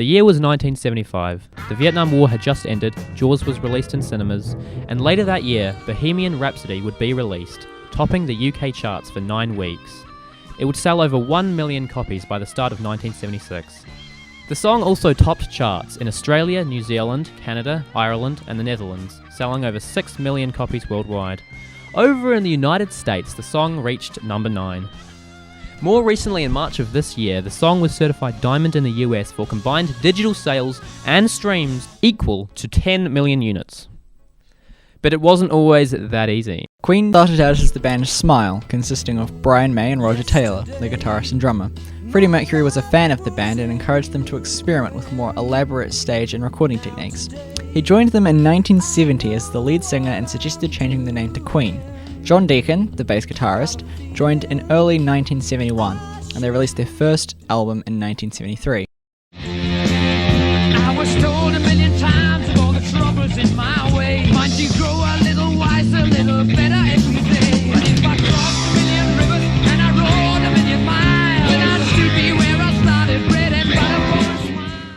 The year was 1975. The Vietnam War had just ended, Jaws was released in cinemas, and later that year, Bohemian Rhapsody would be released, topping the UK charts for 9 weeks. It would sell over 1 million copies by the start of 1976. The song also topped charts in Australia, New Zealand, Canada, Ireland, and the Netherlands, selling over 6 million copies worldwide. Over in the United States, the song reached number 9. More recently, in March of this year, the song was certified diamond in the US for combined digital sales and streams equal to 10 million units. But it wasn't always that easy. Queen started out as the band Smile, consisting of Brian May and Roger Taylor, the guitarist and drummer. Freddie Mercury was a fan of the band and encouraged them to experiment with more elaborate stage and recording techniques. He joined them in 1970 as the lead singer and suggested changing the name to Queen. John Deacon, the bass guitarist, joined in early 1971, and they released their first album in 1973. I was told a million times of all the troubles in my way. Might you grow a little wiser, a little better every day. But if I crossed a million rivers and I rode a million miles, then I'd still be where I started, bread and butter for a smile.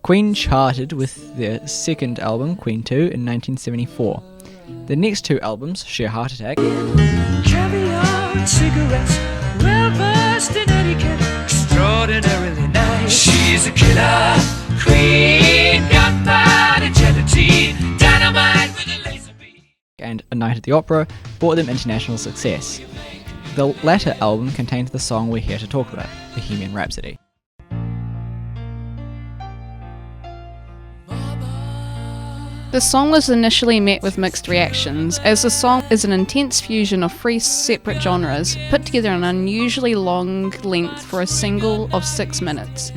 Queen charted with their second album, Queen 2, in 1974. The next 2 albums, Sheer Heart Attack Caviar and cigarettes, well versed in etiquette, extraordinarily nice. She's a killer queen, gunpowder gelatine, dynamite with a laser beam, and A Night at the Opera brought them international success. The latter album contained the song we're here to talk about, Bohemian Rhapsody. The song was initially met with mixed reactions, as the song is an intense fusion of 3 separate genres, put together in an unusually long length for a single of 6 minutes.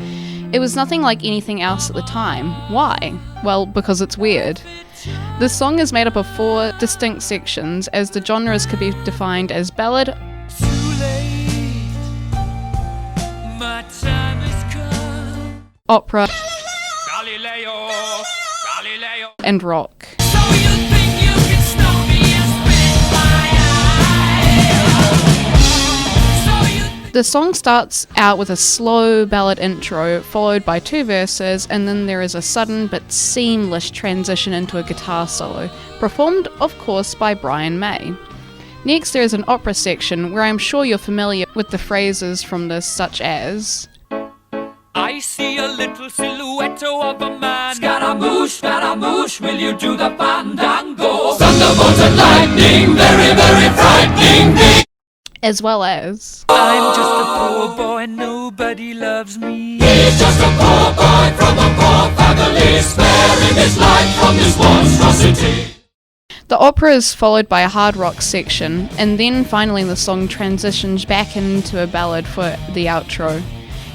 It was nothing like anything else at the time. Why? Well, because it's weird. The song is made up of 4 distinct sections, as the genres could be defined as ballad, too late. My time has come. opera, Galileo, Galileo. and rock. So you think you can stop me and spit my eye? The song starts out with a slow ballad intro, followed by 2 verses, and then there is a sudden but seamless transition into a guitar solo, performed, of course, by Brian May. Next, there is an opera section where I'm sure you're familiar with the phrases from this, such as I see a little silhouette of a man. Scaramouche, will you do the fandango? Thunderbolt and lightning, very, very frightening me. as well as I'm just a poor boy, nobody loves me. He's just a poor boy from a poor family, sparing his life from this monstrosity. The opera is followed by a hard rock section, and then finally the song transitions back into a ballad for the outro.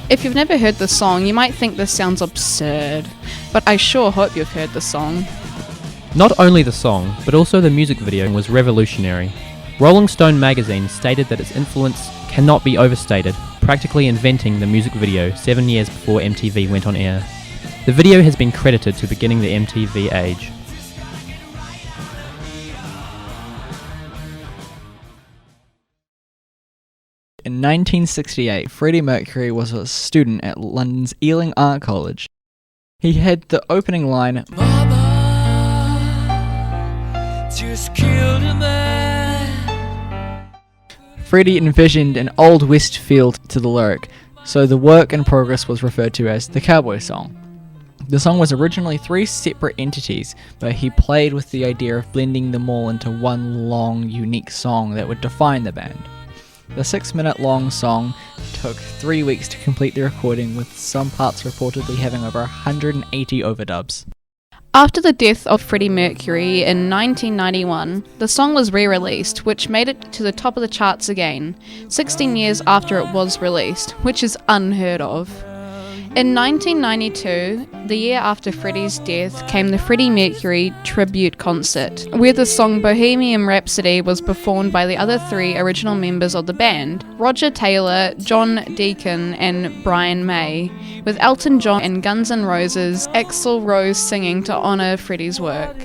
If you've never heard the song, you might think this sounds absurd, but I sure hope you've heard the song. Not only the song, but also the music video was revolutionary. Rolling Stone magazine stated that its influence cannot be overstated, practically inventing the music video 7 years before MTV went on air. The video has been credited to beginning the MTV age. In 1968, Freddie Mercury was a student at London's Ealing Art College. He had the opening line, Mama just killed a man. Freddie envisioned an Old West feel to the lyric, so the work in progress was referred to as the Cowboy Song. The song was originally 3 separate entities, but he played with the idea of blending them all into one long, unique song that would define the band. The 6-minute long song took 3 weeks to complete the recording, with some parts reportedly having over 180 overdubs. After the death of Freddie Mercury in 1991, the song was re-released, which made it to the top of the charts again, 16 years after it was released, which is unheard of. In 1992, the year after Freddie's death, came the Freddie Mercury tribute concert, where the song Bohemian Rhapsody was performed by the other 3 original members of the band, Roger Taylor, John Deacon, and Brian May, with Elton John and Guns N' Roses' Axl Rose singing to honour Freddie's work.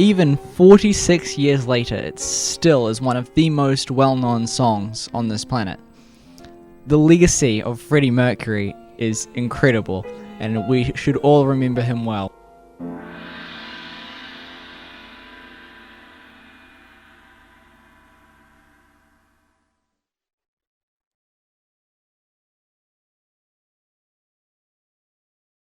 Even 46 years later, it still is one of the most well-known songs on this planet. The legacy of Freddie Mercury is incredible, and we should all remember him well.